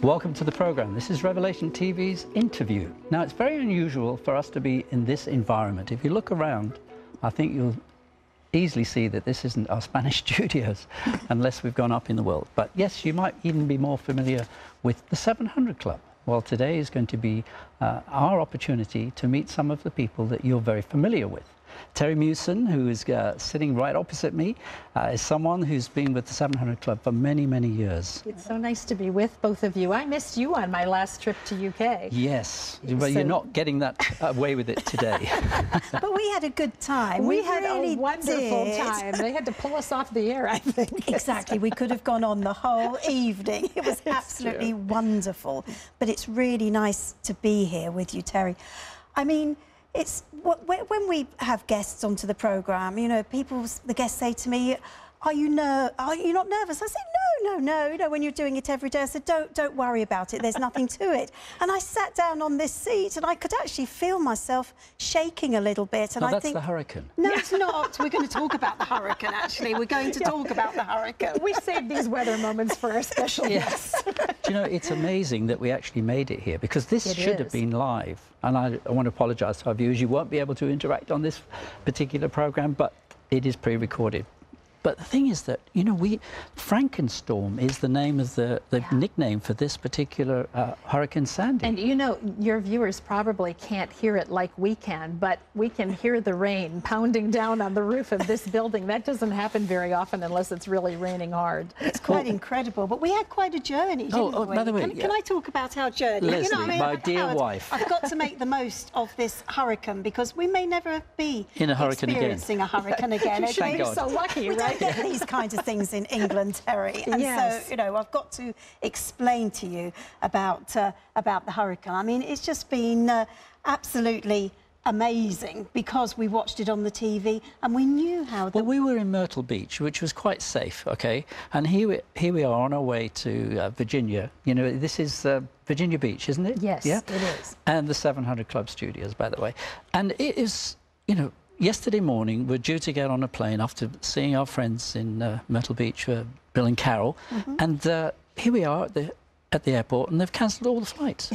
Welcome to the program. This is Revelation TV's interview. Now, it's very unusual for us to be in this environment. If you look around, I think you'll easily see that this isn't our Spanish studios, unless we've gone up in the world. But yes, you might even be more familiar with the 700 Club. Well, today is going to be our opportunity to meet some of the people that you're very familiar with. Terry Meeuwsen, who is sitting right opposite me, is someone who's been with the 700 Club for many, many years. It's so nice to be with both of you. I missed you on my last trip to UK. Yes, but you're not getting that away with it today. But we had a good time. We had really a wonderful time. They had to pull us off the air, I think. Exactly. We could have gone on the whole evening. It was absolutely wonderful. But it's really nice to be here with you, Terry. I mean, it's when we have guests onto the programme, you know, the guests say to me, are you not nervous? I say, no, when you're doing it every day. I said, don't worry about it, there's nothing to it. And I sat down on this seat and I could actually feel myself shaking a little bit. And that's the hurricane. No, it's not. We're going to talk about the hurricane, actually. We're going to talk about the hurricane. We saved these weather moments for our special guests. Do you know, it's amazing that we actually made it here, because this should have been live. And I want to apologise to our viewers. You won't be able to interact on this particular programme, but it is pre-recorded. But the thing is that, you know, Frankenstorm is the name of the nickname for this particular Hurricane Sandy. And, you know, your viewers probably can't hear it like we can, but we can hear the rain pounding down on the roof of this building. That doesn't happen very often unless it's really raining hard. It's quite incredible, but we had quite a journey, didn't we? By the way, can I talk about our journey? Leslie, you know what I mean? my dear wife. I've got to make the most of this hurricane, because we may never be in a hurricane experiencing a hurricane again. You should be so lucky, right? We don't get these kinds of things in England, Terry. And so, you know, I've got to explain to you about the hurricane. I mean, it's just been absolutely amazing, because we watched it on the TV and we knew how... Well, we were in Myrtle Beach, which was quite safe, OK? And here we are on our way to Virginia. You know, this is Virginia Beach, isn't it? Yes, yeah? it is. And the 700 Club studios, by the way. And it is, you know, yesterday morning, we're due to get on a plane after seeing our friends in Myrtle Beach, Bill and Carol. And here we are at the airport, and they've cancelled all the flights.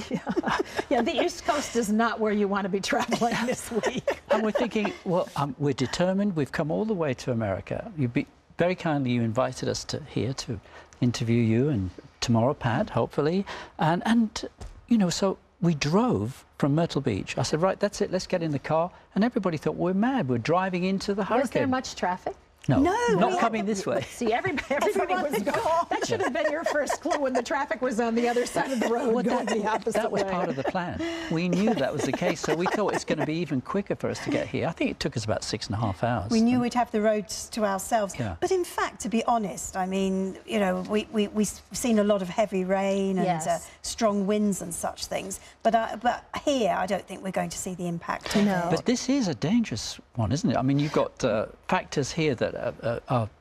Yeah, the East Coast is not where you want to be travelling this week. And we're thinking, well, we're determined. We've come all the way to America. Very kindly, you invited us here to interview you, and tomorrow, Pat, hopefully. And you know, so we drove from Myrtle Beach. I said, right, that's it, let's get in the car. And everybody thought, we're mad, we're driving into the hurricane. Was there much traffic? No, not coming this way. See, everybody was gone. That should have been your first clue when the traffic was on the other side of the road, going the opposite that was way. part of the plan. We knew that was the case, so we thought it's going to be even quicker for us to get here. I think it took us about 6.5 hours. We knew we'd have the roads to ourselves. Yeah. But in fact, to be honest, I mean, you know, we've seen a lot of heavy rain and strong winds and such things. But here, I don't think we're going to see the impact. No. But this is a dangerous one, isn't it? I mean, you've got factors here that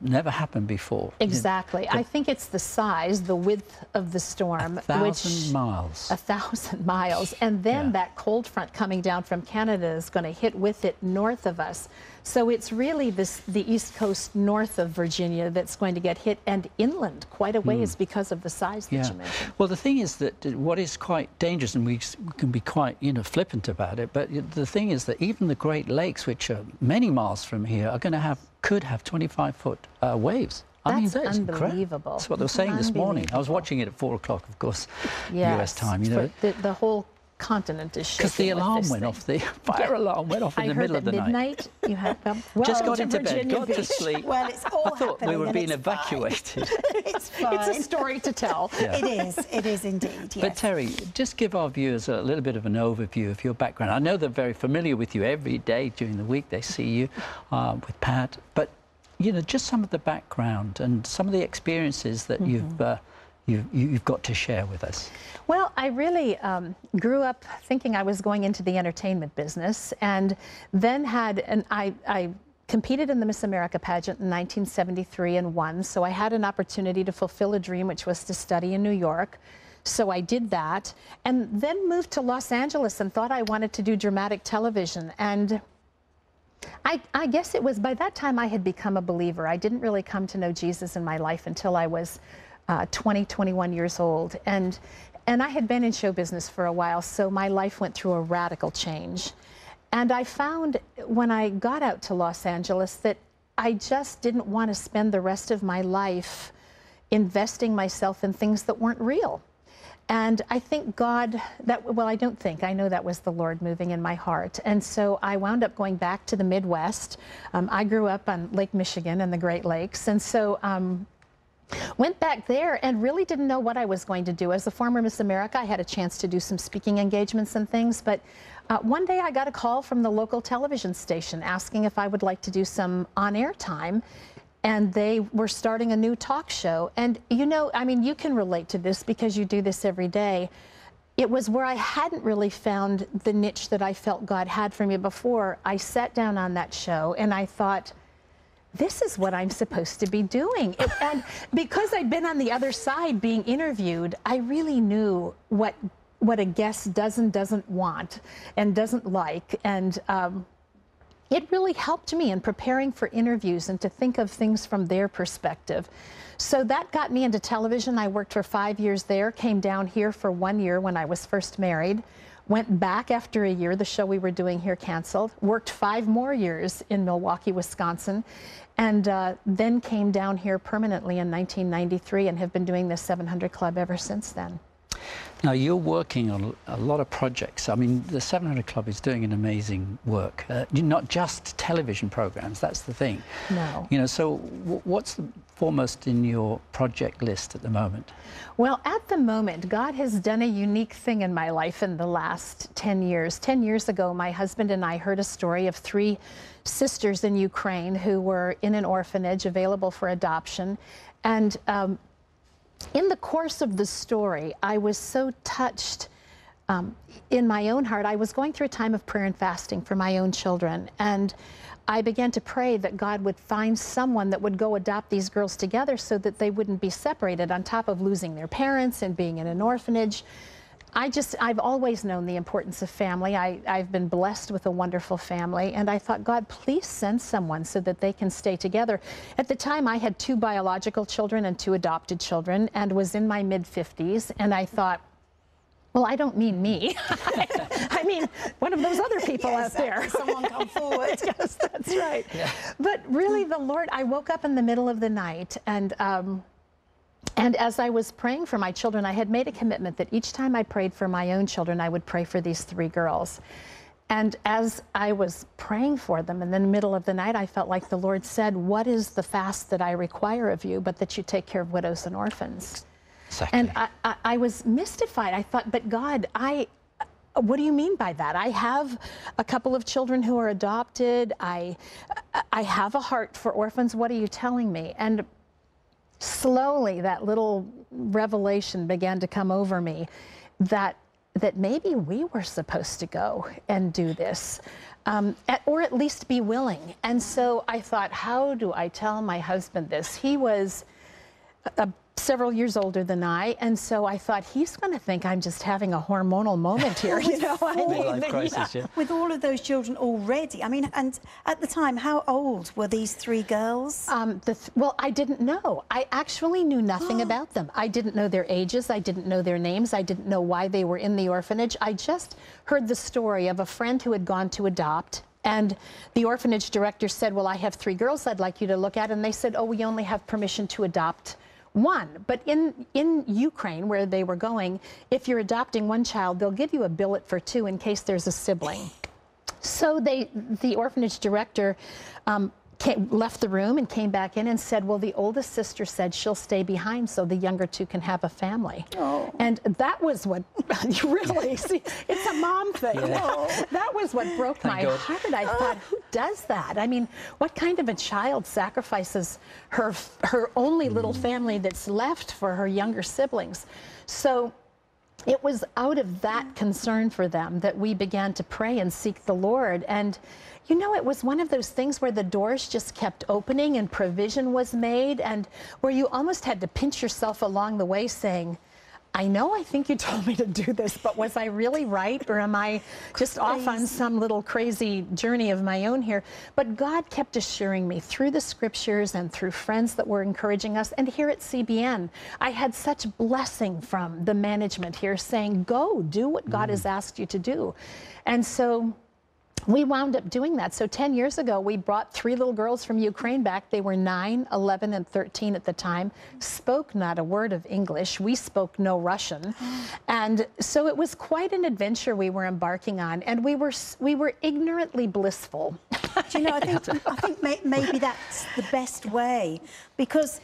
never happened before. Exactly. I think it's the size, the width of the storm. 1,000 miles. 1,000 miles. And then that cold front coming down from Canada is going to hit with it north of us. So it's really the east coast north of Virginia that's going to get hit, and inland quite a ways because of the size that you mentioned. Well, the thing is that what is quite dangerous, and we can be quite, you know, flippant about it, but the thing is that even the Great Lakes, which are many miles from here, are going to could have 25-foot waves. I mean, that is unbelievable. That's what they were saying this morning. I was watching it at 4 o'clock, of course, US time. You know, the whole continent is shaking. Because the alarm went off, the fire alarm went off in the middle of the night. You had just got into bed, got to sleep. Well, it's all I thought we were being evacuated. It's fine. It's a story to tell. It is indeed, yes. But Terry, just give our viewers a little bit of an overview of your background. I know they're very familiar with you every day during the week. They see you with Pat. But, you know, just some of the background and some of the experiences that you've got to share with us. Well, I really grew up thinking I was going into the entertainment business, and then I competed in the Miss America pageant in 1973 and won. So I had an opportunity to fulfill a dream, which was to study in New York. So I did that, and then moved to Los Angeles and thought I wanted to do dramatic television. And I guess it was by that time I had become a believer. I didn't really come to know Jesus in my life until I was 20, 21 years old. And And I had been in show business for a while, so my life went through a radical change. And I found when I got out to Los Angeles that I just didn't want to spend the rest of my life investing myself in things that weren't real. And I think God, well, I don't think, I know that was the Lord moving in my heart. And so I wound up going back to the Midwest. I grew up on Lake Michigan and the Great Lakes. And so went back there and really didn't know what I was going to do. As a former Miss America, I had a chance to do some speaking engagements and things. But one day I got a call from the local television station asking if I would like to do some on-air time. And they were starting a new talk show. And you know, I mean, you can relate to this because you do this every day. It was where I hadn't really found the niche that I felt God had for me before. I sat down on that show and I thought, this is what I'm supposed to be doing. And because I'd been on the other side being interviewed, I really knew what a guest does and doesn't want and doesn't like. And it really helped me in preparing for interviews and to think of things from their perspective. So that got me into television. I worked for 5 years there, came down here for 1 year when I was first married, went back after a year, the show we were doing here canceled, worked 5 more years in Milwaukee, Wisconsin, and then came down here permanently in 1993 and have been doing the 700 Club ever since then. Now, you're working on a lot of projects. I mean, the 700 Club is doing an amazing work. Not just television programs, that's the thing. No. You know, so what's foremost in your project list at the moment? Well, at the moment, God has done a unique thing in my life in the last 10 years. 10 years ago, my husband and I heard a story of 3 sisters in Ukraine who were in an orphanage available for adoption. And in the course of the story, I was so touched in my own heart. I was going through a time of prayer and fasting for my own children, and I began to pray that God would find someone that would go adopt these girls together so that they wouldn't be separated on top of losing their parents and being in an orphanage. I've always known the importance of family. I've been blessed with a wonderful family, and I thought, God, please send someone so that they can stay together. At the time, I had 2 biological children and 2 adopted children and was in my mid-50s, and I thought, well, I don't mean me. I mean, one of those other people out there. Someone come forward. Yes, that's right. Yeah. But really, the Lord, I woke up in the middle of the night, and as I was praying for my children, I had made a commitment that each time I prayed for my own children, I would pray for these 3 girls. And as I was praying for them in the middle of the night, I felt like the Lord said, what is the fast that I require of you, but that you take care of widows and orphans? Exactly. And I was mystified. I thought, but God, what do you mean by that? I have a couple of children who are adopted. I have a heart for orphans. What are you telling me? And slowly that little revelation began to come over me that maybe we were supposed to go and do this, or at least be willing. And so I thought, how do I tell my husband this? He was several years older than I, and so I thought, he's going to think I'm just having a hormonal moment here, you know. With all of those children already, I mean, and at the time, how old were these 3 girls? Well, I didn't know. I actually knew nothing about them. I didn't know their ages. I didn't know their names. I didn't know why they were in the orphanage. I just heard the story of a friend who had gone to adopt, and the orphanage director said, well, I have 3 girls I'd like you to look at, and they said, oh, we only have permission to adopt 1. But in Ukraine, where they were going, if you're adopting 1 child, they'll give you a billet for 2 in case there's a sibling. So the orphanage director left the room and came back in and said, well, the oldest sister said she'll stay behind so the younger 2 can have a family. Oh. And that was what, really, see, it's a mom thing. Yeah. That was what broke my heart. I thought, who does that? I mean, what kind of a child sacrifices her only little family that's left for her younger siblings? So it was out of that concern for them that we began to pray and seek the Lord. And you know, it was one of those things where the doors just kept opening and provision was made, and where you almost had to pinch yourself along the way saying, I know I think you told me to do this, but was I really right, or am I just off on some little crazy journey of my own here? But God kept assuring me through the scriptures and through friends that were encouraging us. And here at CBN, I had such blessing from the management here saying, go, do what God has asked you to do. And so we wound up doing that. So 10 years ago, we brought 3 little girls from Ukraine back. They were 9, 11, and 13 at the time, spoke not a word of English. We spoke no Russian. And so it was quite an adventure we were embarking on, and we were ignorantly blissful. Do you know, I think maybe that's the best way, because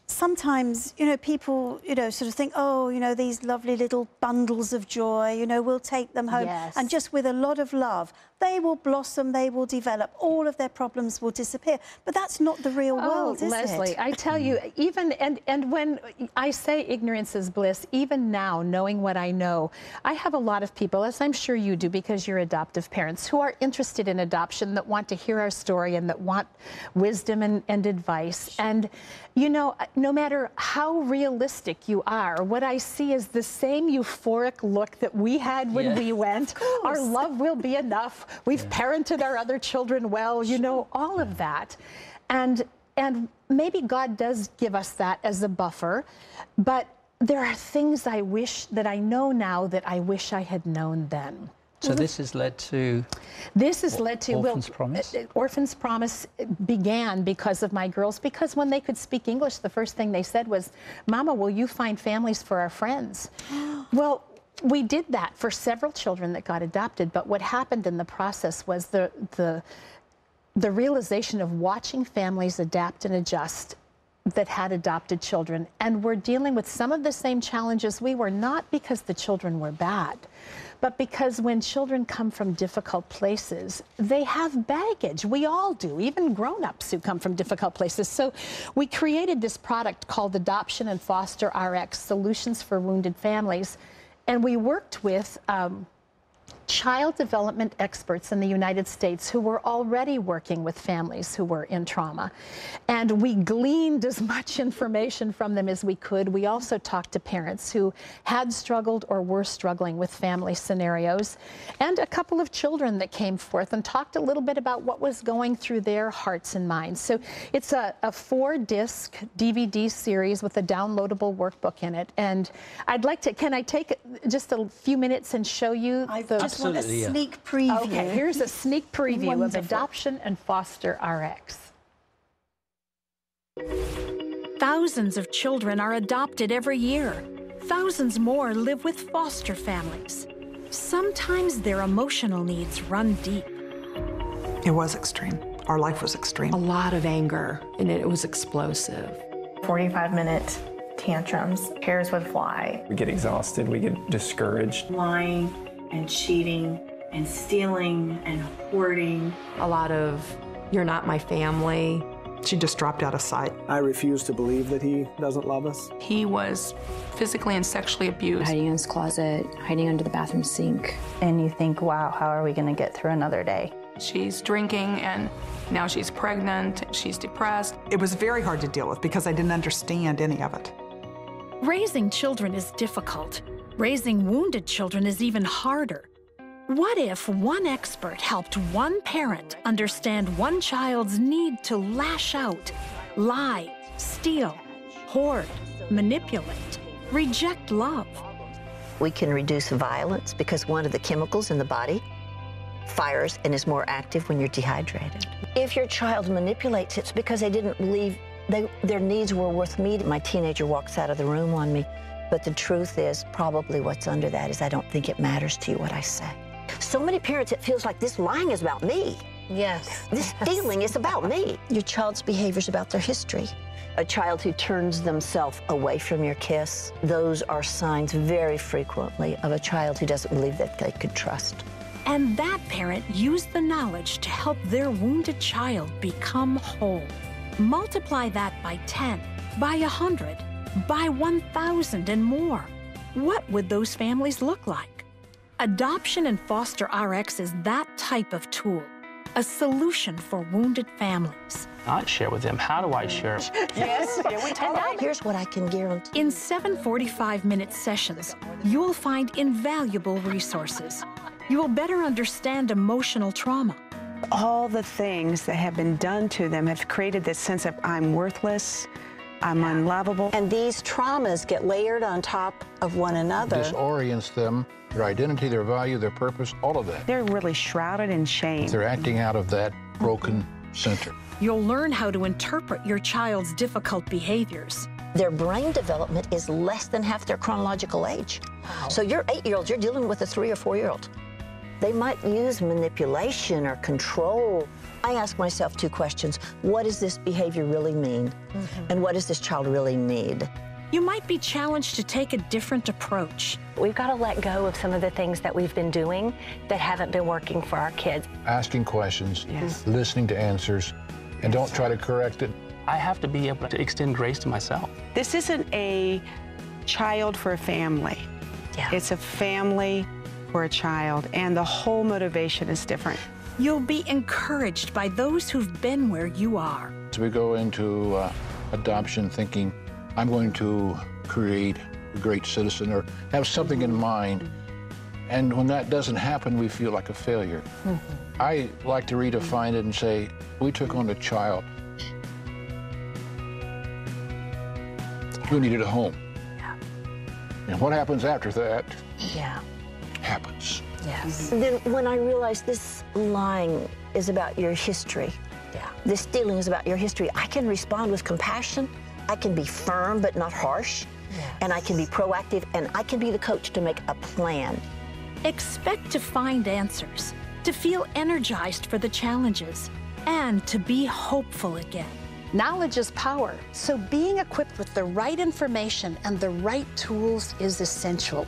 sometimes, you know, people, you know, sort of think, oh, you know, these lovely little bundles of joy, you know, we'll take them home. Yes. And just with a lot of love, they will blossom, they will develop, all of their problems will disappear. But that's not the real world, is Leslie, it? I tell you, even, and when I say ignorance is bliss, even now, knowing what I know, I have a lot of people, as I'm sure you do, because you're adoptive parents, who are interested in adoption, that want to hear our story and that want wisdom and advice. And, you know, no matter how realistic you are, what I see is the same euphoric look that we had when we went. Our love will be enough. We've parented our other children well, you know, all of that. And maybe God does give us that as a buffer, but there are things I wish that I know now that I wish I had known then. So this has led to... This has led to... Orphan's Promise? Orphan's Promise began because of my girls, because when they could speak English, the first thing they said was, Mama, will you find families for our friends? Well, we did that for several children that got adopted, but what happened in the process was the realization of watching families adapt and adjust that had adopted children, and were dealing with some of the same challenges we were, not because the children were bad, but because when children come from difficult places, they have baggage. We all do, even grown-ups who come from difficult places. So we created this product called Adoption and Foster RX, Solutions for Wounded Families, and we worked with child development experts in the United States who were already working with families who were in trauma. And we gleaned as much information from them as we could. We also talked to parents who had struggled or were struggling with family scenarios, and a couple of children that came forth and talked a little bit about what was going through their hearts and minds. So it's a 4-disc DVD series with a downloadable workbook in it. And I'd like to, can I take just a few minutes and show you I want a sneak preview. Okay, here's a sneak preview Wonderful. of Adoption and Foster RX. Thousands of children are adopted every year. Thousands more live with foster families. Sometimes their emotional needs run deep. It was extreme. Our life was extreme. A lot of anger, and it was explosive. 45-minute tantrums, hairs would fly. We get exhausted, we get discouraged. Lying and cheating and stealing and hoarding. A lot of, you're not my family. She just dropped out of sight. I refuse to believe that he doesn't love us. He was physically and sexually abused. Hiding in his closet, hiding under the bathroom sink. And you think, wow, how are we going to get through another day? She's drinking, and now she's pregnant, she's depressed. It was very hard to deal with because I didn't understand any of it. Raising children is difficult. Raising wounded children is even harder. What if one expert helped one parent understand one child's need to lash out, lie, steal, hoard, manipulate, reject love? We can reduce violence because one of the chemicals in the body fires and is more active when you're dehydrated. If your child manipulates, it's because they didn't believe their needs were worth meeting. My teenager walks out of the room on me, but the truth is probably what's under that is I don't think it matters to you what I say. So many parents, it feels like this lying is about me. Yes. This stealing is about me. Your child's behavior is about their history. A child who turns themselves away from your kiss, those are signs very frequently of a child who doesn't believe that they could trust. And that parent used the knowledge to help their wounded child become whole. Multiply that by 10, by 100, by 1,000 and more. What would those families look like? Adoption and Foster RX is that type of tool. a solution for wounded families. I share with them. How do I share? Yes, here's what I can guarantee. In 7 45-minute sessions, you'll find invaluable resources. You will better understand emotional trauma. All the things that have been done to them have created this sense of I'm worthless, I'm unlovable. And these traumas get layered on top of one another. Disorients them, their identity, their value, their purpose, all of that. They're really shrouded in shame. They're acting out of that broken center. You'll learn how to interpret your child's difficult behaviors. Their brain development is less than half their chronological age. Wow. So your 8-year-old, you're dealing with a 3 or 4-year-old. They might use manipulation or control. I ask myself 2 questions. What does this behavior really mean? And what does this child really need? You might be challenged to take a different approach. We've got to let go of some of the things that we've been doing that haven't been working for our kids. Asking questions, listening to answers, and don't try to correct it. I have to be able to extend grace to myself. This isn't a child for a family. It's a family for a child, and the whole motivation is different. You'll be encouraged by those who've been where you are. So we go into adoption thinking, I'm going to create a great citizen or have something in mind. And when that doesn't happen, we feel like a failure. I like to redefine it and say, we took on a child who needed a home. And what happens after that happens. Then when I realized this lying is about your history, this stealing is about your history, I can respond with compassion. I can be firm but not harsh, and I can be proactive, and I can be the coach to make a plan. Expect to find answers, to feel energized for the challenges, and to be hopeful again. Knowledge is power, so being equipped with the right information and the right tools is essential.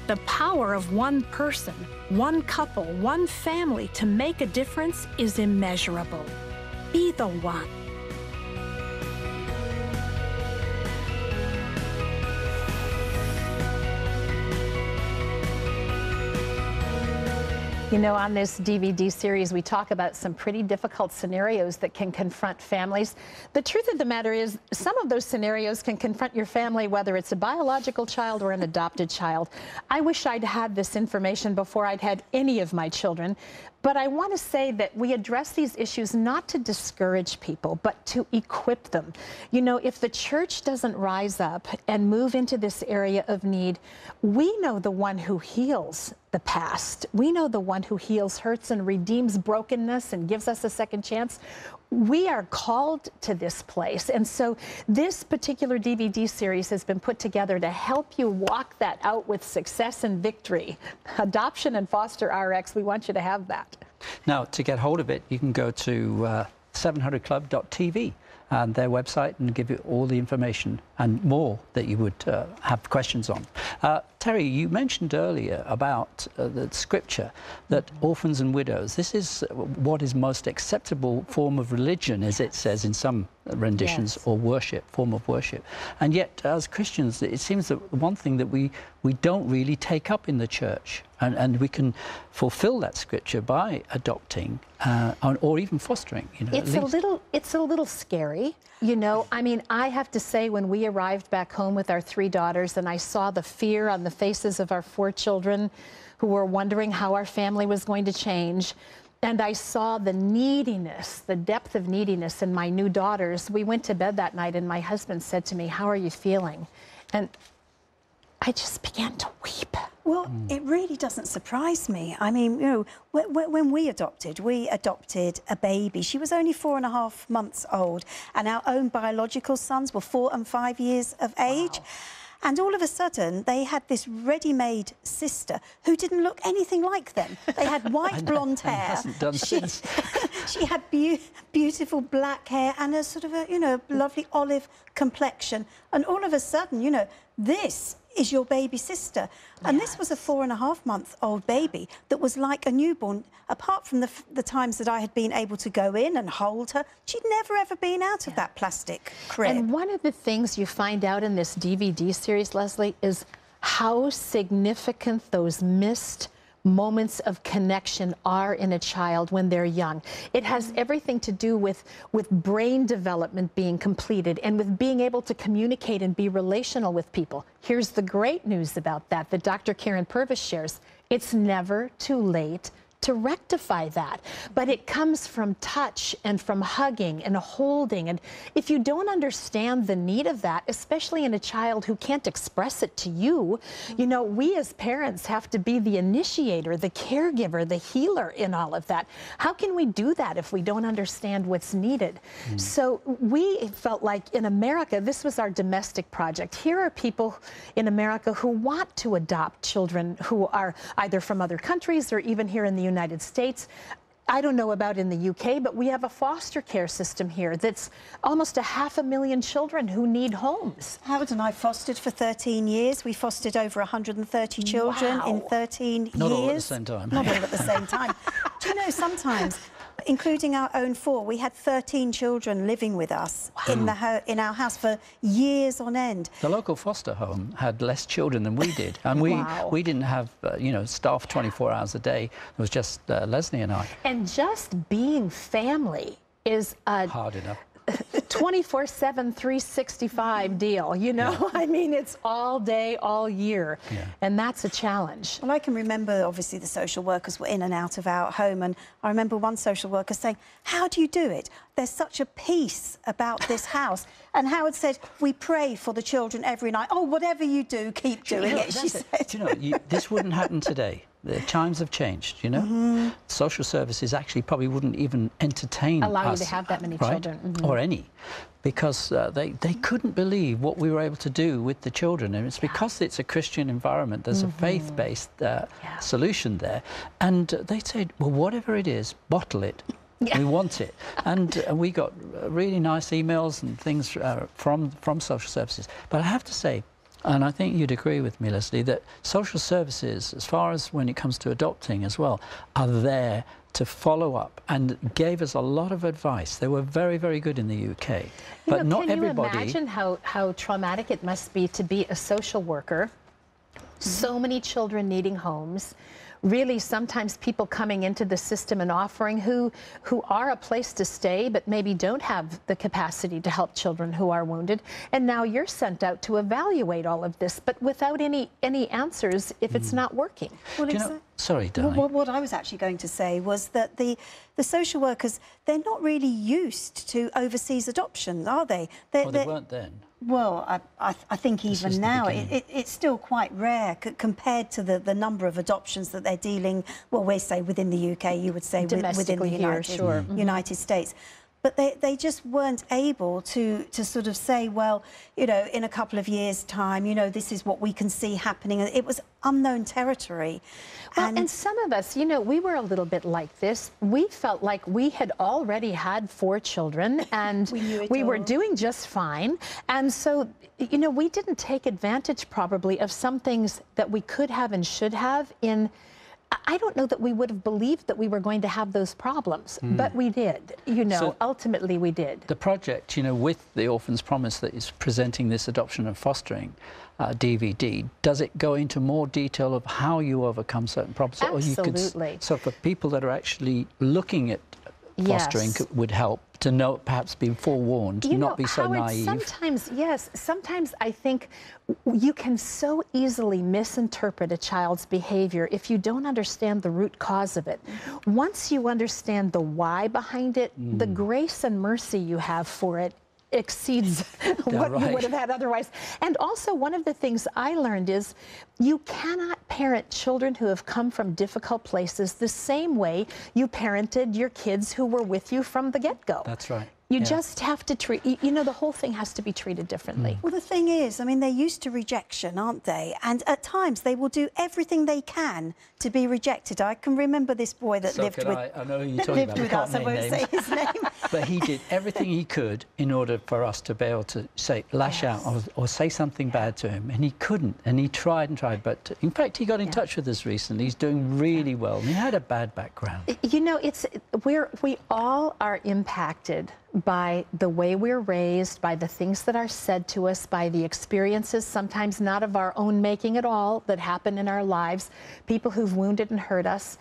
The power of one person, one couple, one family to make a difference is immeasurable. Be the one. You know, on this DVD series, we talk about some pretty difficult scenarios that can confront families. The truth of the matter is, some of those scenarios can confront your family, whether it's a biological child or an adopted child. I wish I'd had this information before I'd had any of my children. But I want to say that we address these issues not to discourage people, but to equip them. You know, if the church doesn't rise up and move into this area of need, we know the one who heals the past. We know the one who heals hurts and redeems brokenness and gives us a second chance. We are called to this place. And so this particular DVD series has been put together to help you walk that out with success and victory. Adoption and Foster RX, we want you to have that. Now, to get hold of it, you can go to 700club.tv and their website and give you all the information and more that you would have questions on. Terry, you mentioned earlier about the scripture that orphans and widows, this is what is most acceptable form of religion, as it says in some renditions, or worship, form of worship. And yet, as Christians, it seems that one thing that we don't really take up in the church, and we can fulfill that scripture by adopting or even fostering. You know, it's a little scary. You know, I mean, I have to say, when we arrived back home with our 3 daughters and I saw the fear on the faces of our 4 children who were wondering how our family was going to change, and I saw the neediness, the depth of neediness in my new daughters, we went to bed that night and my husband said to me, "How are you feeling?" And I just began to weep. Well, it really doesn't surprise me. I mean, you know, when we adopted a baby. She was only 4.5 months old, and our own biological sons were 4 and 5 years of age. Wow. And all of a sudden, they had this ready-made sister who didn't look anything like them. They had white blonde hair. Hasn't done since. She had beautiful black hair and a sort of a, you know, lovely olive complexion. And all of a sudden, you know, this is your baby sister. And this was a 4.5-month-old baby that was like a newborn. Apart from the times that I had been able to go in and hold her, she'd never, ever been out of that plastic crib. And one of the things you find out in this DVD series, Leslie, is how significant those missed moments of connection are in a child when they're young. It has everything to do with brain development being completed and with being able to communicate and be relational with people. Here's the great news about that Dr. Karen Purvis shares. It's never too late to rectify that. But it comes from touch and from hugging and holding. And if you don't understand the need of that, especially in a child who can't express it to you, you know, we as parents have to be the initiator, the caregiver, the healer in all of that. How can we do that if we don't understand what's needed? So we felt like in America, this was our domestic project. Here are people in America who want to adopt children who are either from other countries or even here in the United States. I don't know about in the UK, but we have a foster care system here that's almost 500,000 children who need homes. Howard and I fostered for 13 years. We fostered over 130 children in 13 years. Not all at the same time. Not all at the same time. Do you know, sometimes, including our own 4, we had 13 children living with us in our house for years on end. The local foster home had less children than we did, and we didn't have you know, staff 24 hours a day. It was just Leslie and I. And just being family is hard enough. 24/7, 365 deal, you know? Yeah. I mean, it's all day, all year, and that's a challenge. Well, I can remember, obviously, the social workers were in and out of our home, and I remember one social worker saying, "How do you do it? There's such a peace about this house." And Howard said, "We pray for the children every night." "Oh, whatever you do, keep doing it," she said. You know, this wouldn't happen today. The times have changed, you know. Social services actually probably wouldn't even entertain allow us, you to have that many right? children. Or any, because they couldn't believe what we were able to do with the children. And it's because it's a Christian environment, there's a faith-based solution there. And they said, well, whatever it is, bottle it. We want it. And we got really nice emails and things from social services. But I have to say, and I think you'd agree with me, Leslie, that social services, as far as when it comes to adopting as well, are there to follow up and gave us a lot of advice. They were very, very good in the UK. But not everybody... Can you imagine how traumatic it must be to be a social worker, so many children needing homes, really sometimes people coming into the system and offering who are a place to stay but maybe don't have the capacity to help children who are wounded, and now you're sent out to evaluate all of this but without any answers if it's not working. Well, sorry, darling. Well, what I was actually going to say was that the social workers, they're not really used to overseas adoption, are they? Well, they weren't then. Well, I think even now it's still quite rare compared to the number of adoptions that they're dealing, well, we say within the UK, you would say within the United States. But they just weren't able to sort of say, well, you know, in a couple of years' time, you know, this is what we can see happening. It was unknown territory. Well, and some of us, you know, we were a little bit like this. We felt like we had already had 4 children and we were doing just fine. And so, you know, we didn't take advantage probably of some things that we could have and should have in... I don't know that we would have believed that we were going to have those problems, but we did, you know, so ultimately we did. The project, you know, with the Orphan's Promise that is presenting this adoption and fostering DVD, does it go into more detail of how you overcome certain problems? Absolutely. Or you could, so for people that are actually looking at fostering would help to know, perhaps be forewarned, not be so naive. Sometimes I think you can so easily misinterpret a child's behavior if you don't understand the root cause of it. Once you understand the why behind it, the grace and mercy you have for it exceeds what you would have had otherwise. And also, one of the things I learned is you cannot parent children who have come from difficult places the same way you parented your kids who were with you from the get-go. That's right. You just have to treat, you know, the whole thing has to be treated differently. Well, the thing is, I mean, they're used to rejection, aren't they? And at times they will do everything they can to be rejected. I can remember this boy that lived with us. I won't say his name. But he did everything he could in order for us to be able to say, lash out or say something bad to him. And he couldn't. And he tried and tried. But in fact, he got in touch with us recently. He's doing really well. And he had a bad background. You know, we all are impacted by the way we're raised, by the things that are said to us, by the experiences, sometimes not of our own making at all, that happen in our lives, people who've wounded and hurt us.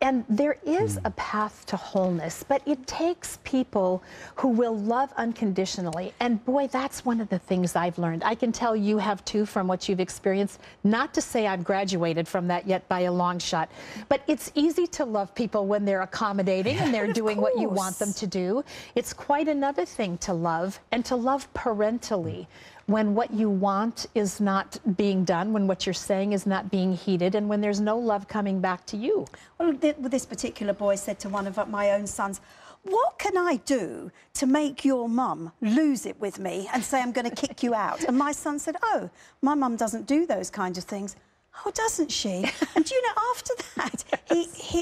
And there is a path to wholeness, but it takes people who will love unconditionally. And boy, that's one of the things I've learned. I can tell you have too from what you've experienced. Not to say I've graduated from that yet by a long shot, but it's easy to love people when they're accommodating and they're doing what you want them to do. It's quite another thing to love, and to love parentally, when what you want is not being done, when what you're saying is not being heeded, and when there's no love coming back to you. Well, this particular boy said to one of my own sons, "What can I do to make your mum lose it with me and say I'm going to kick you out?" And my son said, "Oh, my mum doesn't do those kinds of things." "Oh, doesn't she?" And do you know, after that,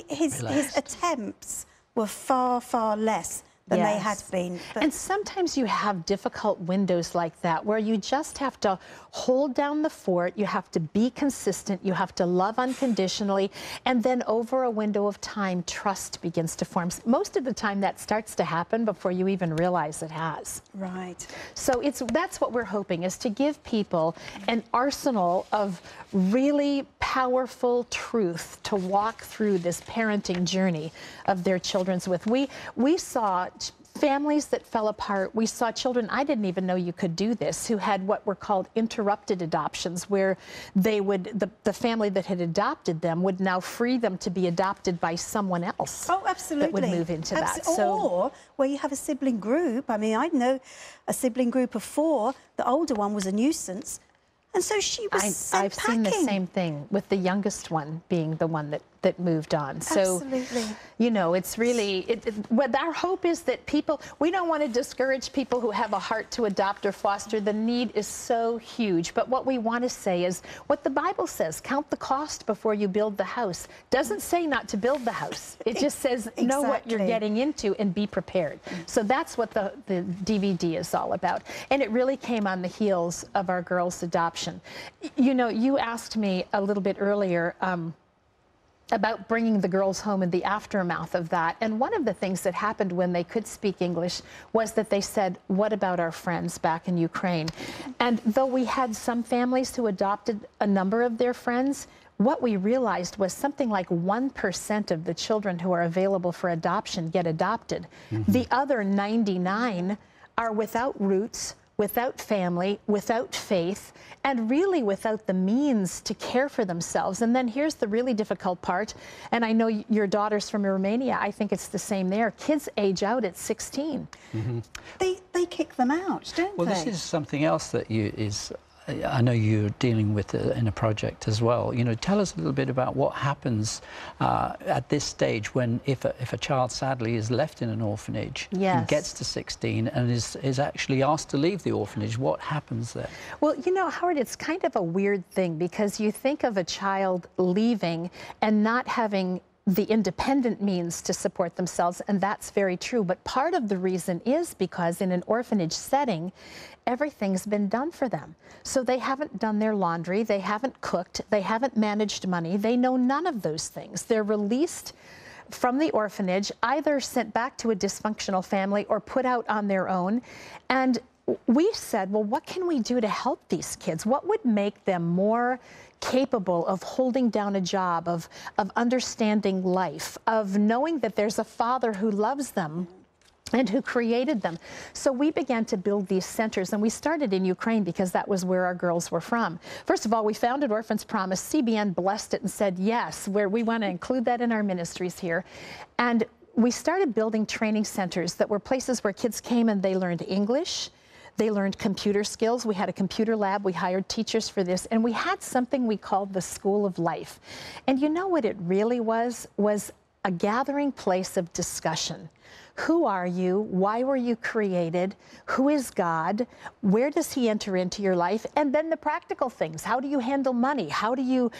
his attempts were far, far less than they had been. But and sometimes you have difficult windows like that where you just have to hold down the fort, you have to be consistent, you have to love unconditionally, and then over a window of time, trust begins to form. Most of the time that starts to happen before you even realize it has. Right. So that's what we're hoping, is to give people an arsenal of really powerful truth to walk through this parenting journey of their children's with. We saw families that fell apart. We saw children, I didn't even know you could do this, who had what were called interrupted adoptions, where they would, the family that had adopted them would now free them to be adopted by someone else. Oh, absolutely. That would move into that. Or where you have a sibling group. I mean, I know a sibling group of 4. The older one was a nuisance. And so she was sent I've seen the same thing, with the youngest one being the one that moved on. So, absolutely. You know, it's really, what our hope is that people, we don't want to discourage people who have a heart to adopt or foster. The need is so huge. But what we want to say is what the Bible says: count the cost before you build the house. Doesn't say not to build the house. It just says know what you're getting into and be prepared. So that's what the DVD is all about. And it really came on the heels of our girls' adoption. You know, you asked me a little bit earlier about bringing the girls home and the aftermath of that. And one of the things that happened when they could speak English was that they said, "What about our friends back in Ukraine?" And though we had some families who adopted a number of their friends, what we realized was something like 1% of the children who are available for adoption get adopted. The other 99 are without roots, without family, without faith, and really without the means to care for themselves. And then here's the really difficult part, and I know your daughter's from Romania, I think it's the same there. Kids age out at 16. They kick them out, don't they? Well, this is something else that I know you're dealing with in a project as well. You know, tell us a little bit about what happens at this stage when, if a child sadly is left in an orphanage and gets to 16 and is actually asked to leave the orphanage. What happens there? Well, you know, Howard, it's kind of a weird thing, because you think of a child leaving and not having the independent means to support themselves, and that's very true. But part of the reason is because in an orphanage setting, everything's been done for them. So they haven't done their laundry, they haven't cooked, they haven't managed money, they know none of those things. They're released from the orphanage, either sent back to a dysfunctional family or put out on their own. And we said, well, what can we do to help these kids? What would make them more capable of holding down a job, of understanding life, of knowing that there's a father who loves them and who created them? So we began to build these centers, and we started in Ukraine because that was where our girls were from. First of all, we founded Orphans Promise. CBN blessed it and said, yes, we want to include that in our ministries here. And we started building training centers that were places where kids came and they learned English, they learned computer skills. We had a computer lab. We hired teachers for this. And we had something we called the School of Life. And you know what it really was a gathering place of discussion. Who are you? Why were you created? Who is God? Where does he enter into your life? And then the practical things. How do you handle money? How do you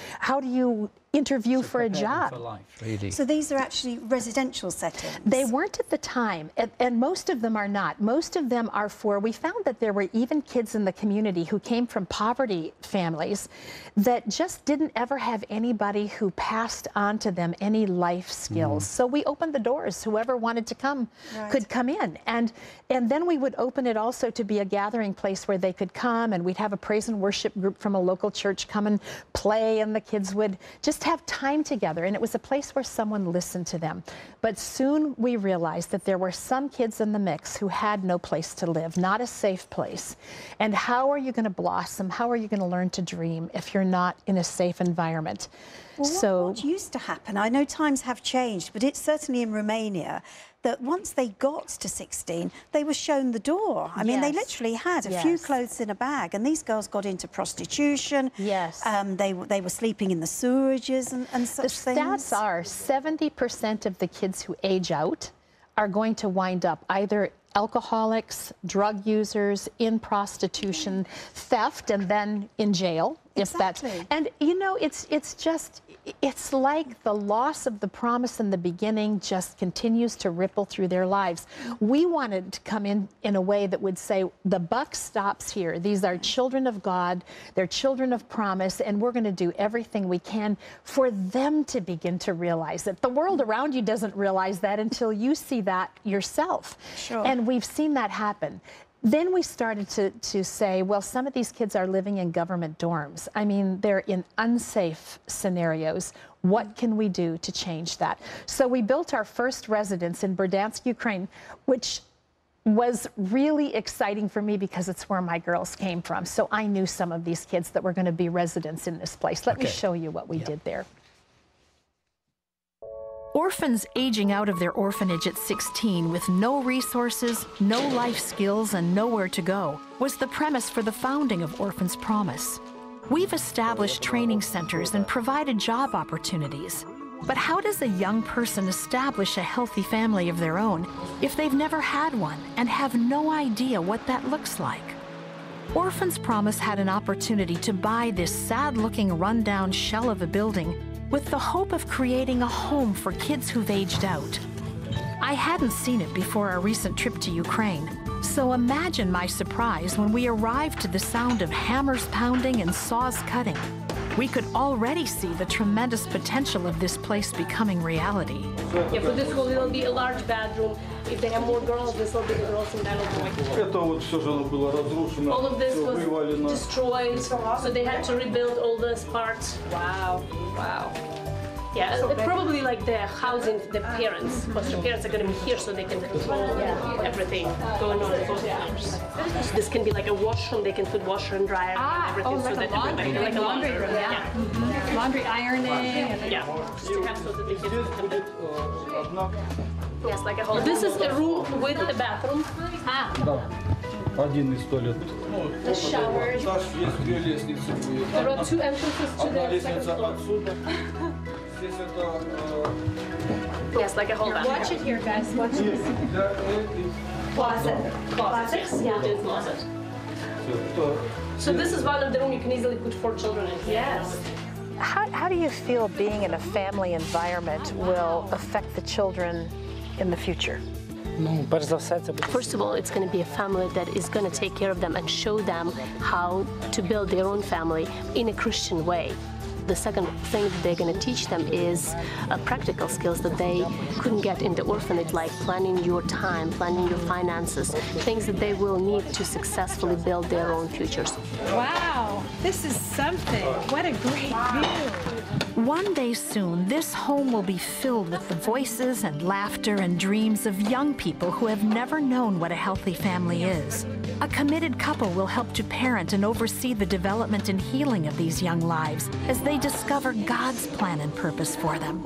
interview for a job. For life, really. So these are actually residential settings? They weren't at the time, and most of them are not. Most of them are for, we found that there were even kids in the community who came from poverty families that just didn't ever have anybody who passed on to them any life skills. So we opened the doors. Whoever wanted to come could come in. And then we would open it also to be a gathering place where they could come, and we'd have a praise and worship group from a local church come and play, and the kids would just have time together, and it was a place where someone listened to them. But soon we realized that there were some kids in the mix who had no place to live, not a safe place. And how are you going to blossom? How are you going to learn to dream if you're not in a safe environment? Well, what used to happen, I know times have changed, but it's certainly in Romania that once they got to 16, they were shown the door. I mean, they literally had a few clothes in a bag, and these girls got into prostitution. Yes. They were sleeping in the sewerages and such things. The stats are 70% of the kids who age out are going to wind up either alcoholics, drug users, in prostitution, theft, and then in jail. Exactly. And you know, it's like the loss of the promise in the beginning just continues to ripple through their lives. We wanted to come in a way that would say, the buck stops here. These are children of God, they're children of promise, and we're going to do everything we can for them to begin to realize it. The world around you doesn't realize that until you see that yourself. Sure. And we've seen that happen. Then we started to say, well, some of these kids are living in government dorms. I mean, they're in unsafe scenarios. What can we do to change that? So we built our first residence in Berdansk, Ukraine, which was really exciting for me because it's where my girls came from. So I knew some of these kids that were going to be residents in this place. Let me show you what we did there. Orphans aging out of their orphanage at 16 with no resources, no life skills, and nowhere to go was the premise for the founding of Orphans Promise. We've established training centers and provided job opportunities. But how does a young person establish a healthy family of their own if they've never had one and have no idea what that looks like? Orphans Promise had an opportunity to buy this sad-looking rundown shell of a building with the hope of creating a home for kids who've aged out. I hadn't seen it before our recent trip to Ukraine, so imagine my surprise when we arrived to the sound of hammers pounding and saws cutting. We could already see the tremendous potential of this place becoming reality. Yeah, for this hall, it'll be a large bedroom. If they have more girls, this will be the girls and then all of this was destroyed, so they had to rebuild all those parts. Wow, wow. Yeah, probably like the housing the parents, because the parents are going to be here so they can control everything going on in both floors. This can be like a washroom, they can put washer and dryer and everything. So that everybody, like a laundry room, laundry ironing. And just to have so that the kids can yes, like a whole. This is a room with a bathroom. The showers. There are two entrances to the second floor. Yes, like a whole bathroom. Watch it here, guys. Watch this. Closet. Closet. Yeah, it is closet. So this is one of the rooms you can easily put 4 children in. Yes. How do you feel being in a family environment will affect the children in the future? First of all, it's going to be a family that is going to take care of them and show them how to build their own family in a Christian way. The second thing that they're going to teach them is practical skills that they couldn't get in the orphanage, like planning your time, planning your finances, things that they will need to successfully build their own futures. Wow, this is something. What a great view. One day soon, this home will be filled with the voices and laughter and dreams of young people who have never known what a healthy family is. A committed couple will help to parent and oversee the development and healing of these young lives as they discover God's plan and purpose for them.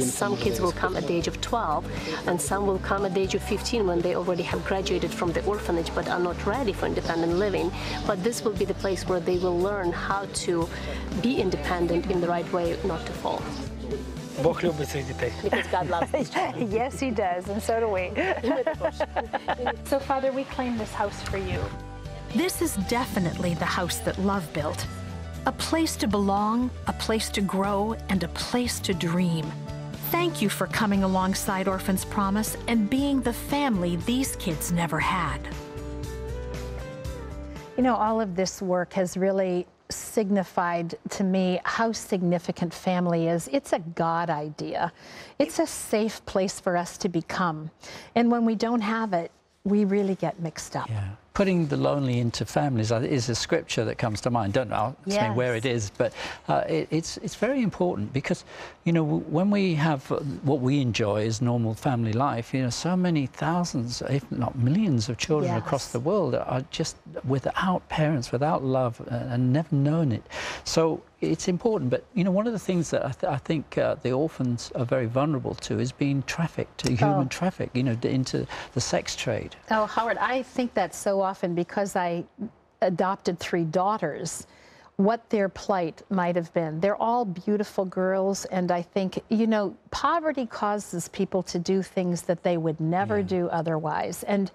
Some kids will come at the age of 12, and some will come at the age of 15 when they already have graduated from the orphanage but are not ready for independent living. But this will be the place where they will learn how to be independent in the right way, not to fall. Because God loves us. Yes, He does, and so do we. So, Father, we claim this house for you. This is definitely the house that love built. A place to belong, a place to grow, and a place to dream. Thank you for coming alongside Orphans Promise and being the family these kids never had. You know, all of this work has really signified to me how significant family is. It's a God idea. It's a safe place for us to become. And when we don't have it, we really get mixed up. Yeah. Putting the lonely into families is a scripture that comes to mind. Don't know where it is, but it's very important because, you know, when we have what we enjoy as normal family life, you know, so many thousands, if not millions of children across the world are just without parents, without love, and never known it. So it's important, but you know, one of the things that I think the orphans are very vulnerable to is being trafficked, to human traffic, you know, into the sex trade. Oh, Howard, I think that so often because I adopted 3 daughters, what their plight might have been. They're all beautiful girls, and I think, you know, poverty causes people to do things that they would never do otherwise. And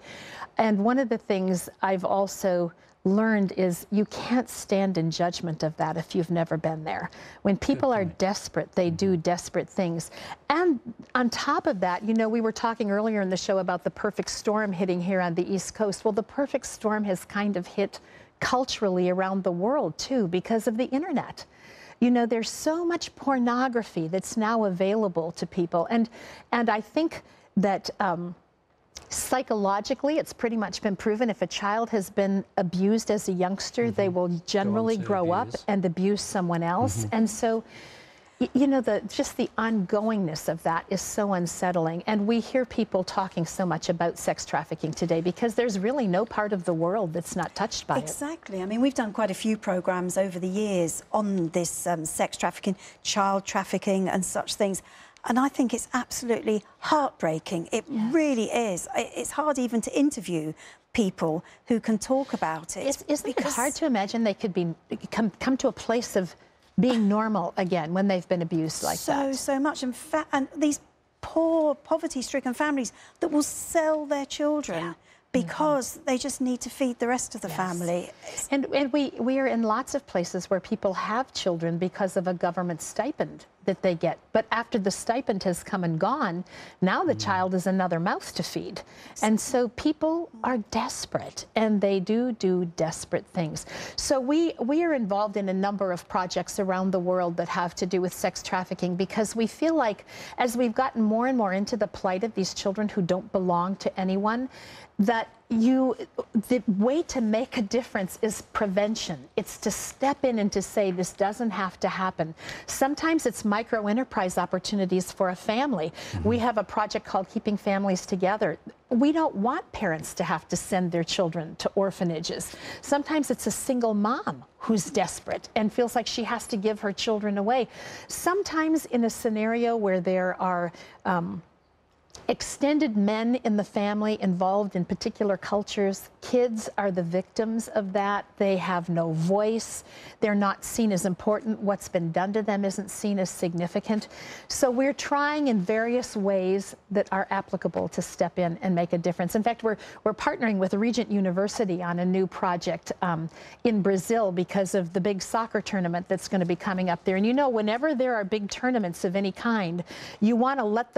one of the things I've also learned is you can't stand in judgment of that if you've never been there. When people are desperate, they do desperate things. And on top of that, you know, we were talking earlier in the show about the perfect storm hitting here on the East Coast. Well, the perfect storm has kind of hit culturally around the world too because of the internet. You know, there's so much pornography that's now available to people. And I think that psychologically, it's pretty much been proven if a child has been abused as a youngster, they will generally grow up and abuse someone else. And so, you know, just the ongoingness of that is so unsettling. And we hear people talking so much about sex trafficking today because there's really no part of the world that's not touched by it. Exactly. I mean, we've done quite a few programs over the years on this sex trafficking, child trafficking and such things. And I think it's absolutely heartbreaking. It really is. It's hard even to interview people who can talk about it. Isn't it hard to imagine they could come to a place of being normal again when they've been abused like that? So much. And these poor, poverty-stricken families that will sell their children because they just need to feed the rest of the family. And we are in lots of places where people have children because of a government stipend that they get. But after the stipend has come and gone, now the child is another mouth to feed. And so people are desperate, and they do desperate things. So we are involved in a number of projects around the world that have to do with sex trafficking because we feel like as we've gotten more and more into the plight of these children who don't belong to anyone, that the way to make a difference is prevention. It's to step in and to say this doesn't have to happen. Sometimes it's micro-enterprise opportunities for a family. We have a project called Keeping Families Together. We don't want parents to have to send their children to orphanages. Sometimes it's a single mom who's desperate and feels like she has to give her children away. Sometimes in a scenario where there are extended men in the family involved in particular cultures, kids are the victims of that. They have no voice. They're not seen as important. What's been done to them isn't seen as significant. So we're trying in various ways that are applicable to step in and make a difference. In fact, we're partnering with Regent University on a new project in Brazil because of the big soccer tournament that's going to be coming up there. And you know, whenever there are big tournaments of any kind, you want to let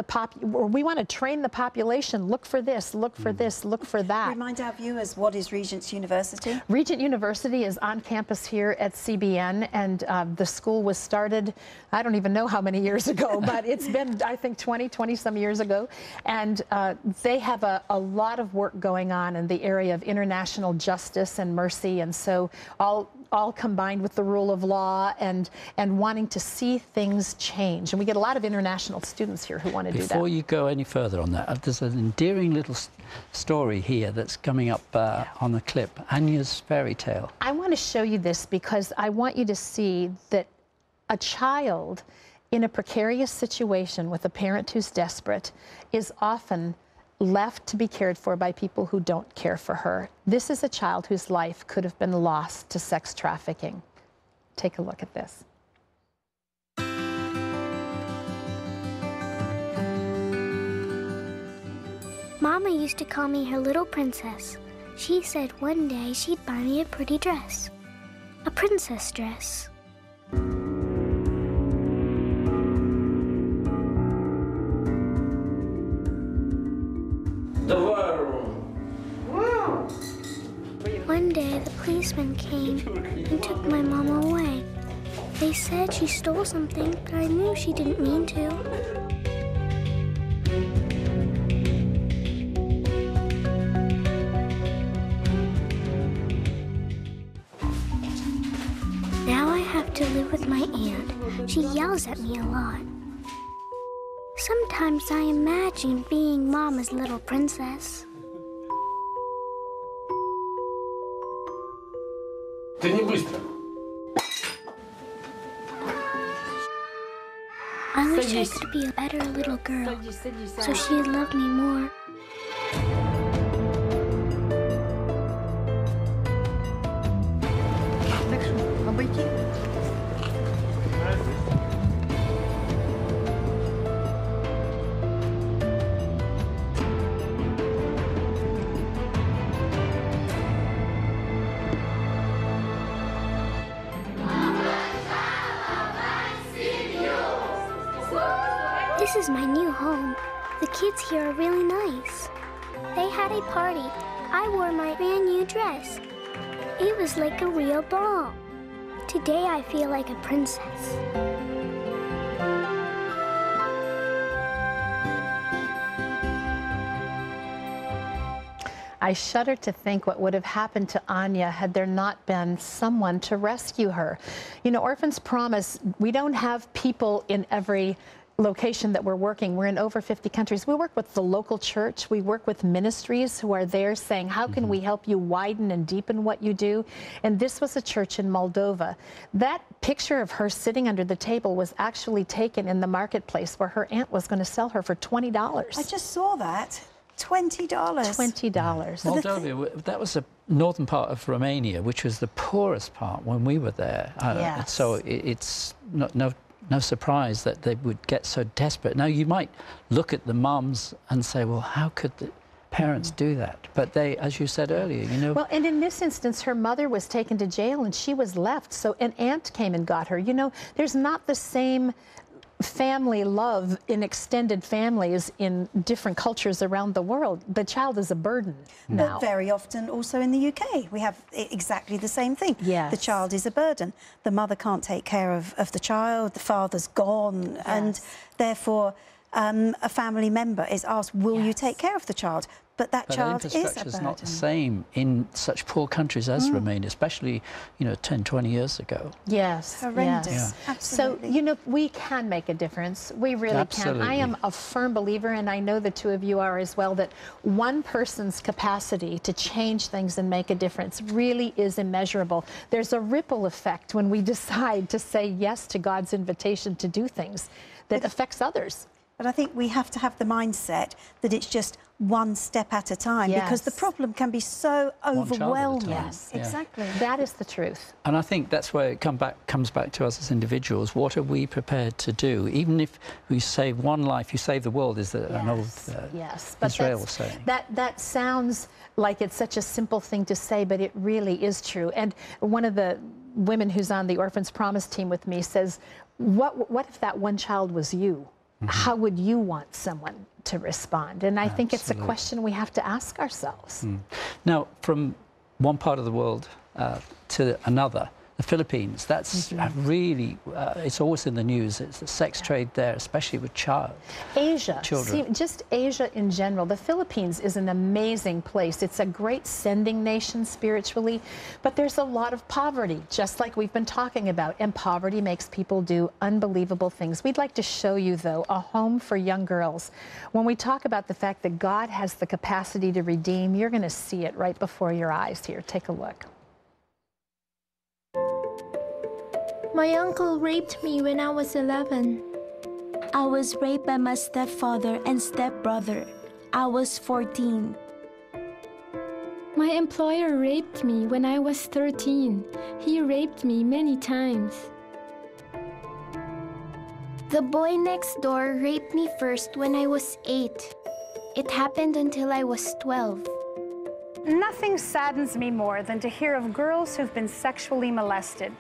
we want to train the population, look for this, look for this, look for that. Remind our viewers, what is Regent University? Regent University is on campus here at CBN, and the school was started, I don't even know how many years ago, but it's been, I think, 20 some years ago. And they have a lot of work going on in the area of international justice and mercy, and so all combined with the rule of law and wanting to see things change. And we get a lot of international students here who want to do that. Before you go any further on that, there's an endearing little story here that's coming up on the clip, Anya's fairy tale. I want to show you this because I want you to see that a child in a precarious situation with a parent who's desperate is often left to be cared for by people who don't care for her. This is a child whose life could have been lost to sex trafficking. Take a look at this. Mama used to call me her little princess. She said one day she'd buy me a pretty dress. A princess dress. One day, the policeman came and took my mom away. They said she stole something, but I knew she didn't mean to. Now I have to live with my aunt. She yells at me a lot. Sometimes I imagine being Mama's little princess. I wish I could be a better little girl, so she'd love me more. This is my new home. The kids here are really nice. They had a party. I wore my brand new dress. It was like a real ball. Today I feel like a princess. I shudder to think what would have happened to Anya had there not been someone to rescue her. You know, Orphans Promise, we don't have people in every location that we're working. We're in over 50 countries. We work with the local church. We work with ministries who are there saying, how can we help you widen and deepen what you do? And this was a church in Moldova. That picture of her sitting under the table was actually taken in the marketplace where her aunt was going to sell her for $20. I just saw that. $20. $20. Moldova, that was the northern part of Romania, which was the poorest part when we were there. Yes. So it's no surprise that they would get so desperate. Now, you might look at the mums and say, well, how could the parents do that? But they, as you said earlier, you know... Well, and in this instance, her mother was taken to jail and she was left. So an aunt came and got her. You know, there's not the same family love in extended families in different cultures around the world. The child is a burden now. But very often also in the UK, we have exactly the same thing. Yes. The child is a burden. The mother can't take care of the child, the father's gone, and therefore a family member is asked, will you take care of the child? But that child is a burden. Infrastructure is not the same in such poor countries as Romania, especially, you know, 10, 20 years ago. Yes. Horrendous. Yes. Yeah. Absolutely. So, you know, we can make a difference. We really can. I am a firm believer, and I know the two of you are as well, that one person's capacity to change things and make a difference really is immeasurable. There's a ripple effect when we decide to say yes to God's invitation to do things that affects others. But I think we have to have the mindset that it's just one step at a time, because the problem can be so overwhelming. Yes, exactly. That is the truth. And I think that's where it comes back to us as individuals. What are we prepared to do? Even if we save one life, you save the world, is an old Israel saying. That sounds like it's such a simple thing to say, but it really is true. And one of the women who's on the Orphans Promise team with me says, what if that one child was you? How would you want someone to respond? And I think it's a question we have to ask ourselves. Now, from one part of the world to another, the Philippines, that's really, it's always in the news. It's the sex trade there, especially with Asia, children. Just Asia in general. The Philippines is an amazing place. It's a great sending nation spiritually, but there's a lot of poverty, just like we've been talking about, and poverty makes people do unbelievable things. We'd like to show you, though, a home for young girls. When we talk about the fact that God has the capacity to redeem, you're going to see it right before your eyes here. Take a look. My uncle raped me when I was 11. I was raped by my stepfather and stepbrother. I was 14. My employer raped me when I was 13. He raped me many times. The boy next door raped me first when I was 8. It happened until I was 12. Nothing saddens me more than to hear of girls who've been sexually molested.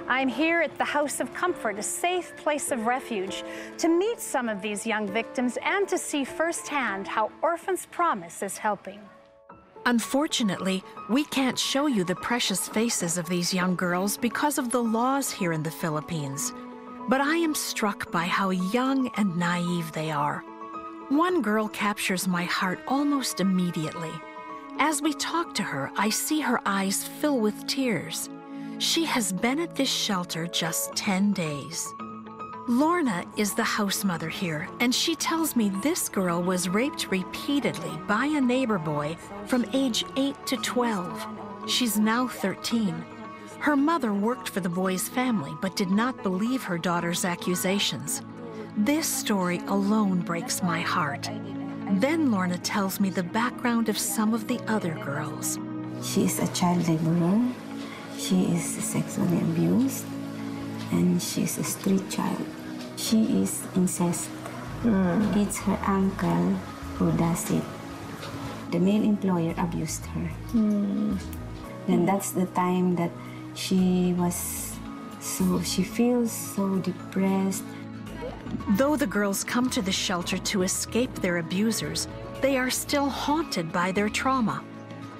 I'm here at the House of Comfort, a safe place of refuge, to meet some of these young victims and to see firsthand how Orphans Promise is helping. Unfortunately, we can't show you the precious faces of these young girls because of the laws here in the Philippines. But I am struck by how young and naive they are. One girl captures my heart almost immediately. As we talk to her, I see her eyes fill with tears. She has been at this shelter just 10 days. Lorna is the house mother here, and she tells me this girl was raped repeatedly by a neighbor boy from age 8 to 12. She's now 13. Her mother worked for the boy's family, but did not believe her daughter's accusations. This story alone breaks my heart. Then Lorna tells me the background of some of the other girls. She is a child laborer. She is sexually abused, and she is a street child. She is incest. It's her uncle who does it. The male employer abused her. And that's the time that she feels so depressed. Though the girls come to the shelter to escape their abusers, they are still haunted by their trauma.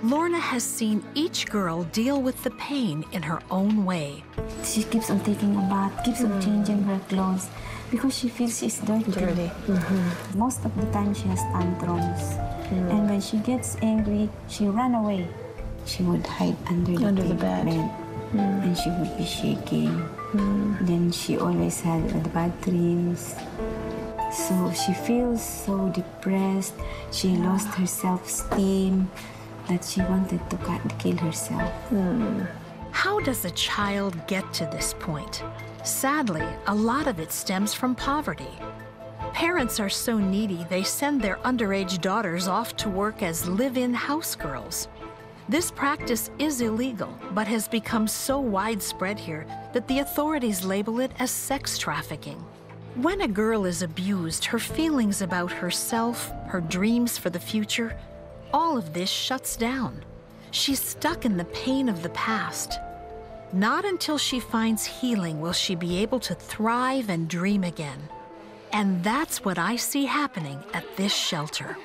Lorna has seen each girl deal with the pain in her own way. She keeps on taking a bath, keeps on changing her clothes because she feels she's dirty. Most of the time she has tantrums. And when she gets angry, she runs away. She would hide under the bed. And she would be shaking. Then she always had bad dreams. So she feels so depressed. She lost her self-esteem that she wanted to kill herself. How does a child get to this point? Sadly, a lot of it stems from poverty. Parents are so needy they send their underage daughters off to work as live-in house girls. This practice is illegal, but has become so widespread here that the authorities label it as sex trafficking. When a girl is abused, her feelings about herself, her dreams for the future, all of this shuts down. She's stuck in the pain of the past. Not until she finds healing will she be able to thrive and dream again. And that's what I see happening at this shelter.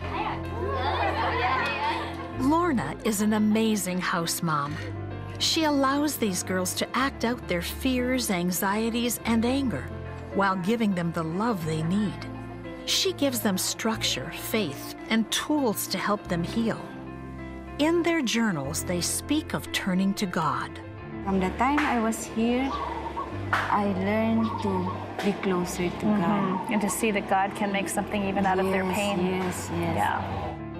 Lorna is an amazing house mom. She allows these girls to act out their fears, anxieties, and anger while giving them the love they need. She gives them structure, faith, and tools to help them heal. In their journals, they speak of turning to God. From the time I was here, I learned to be closer to God. And to see that God can make something even out of their pain. Yes. Yeah.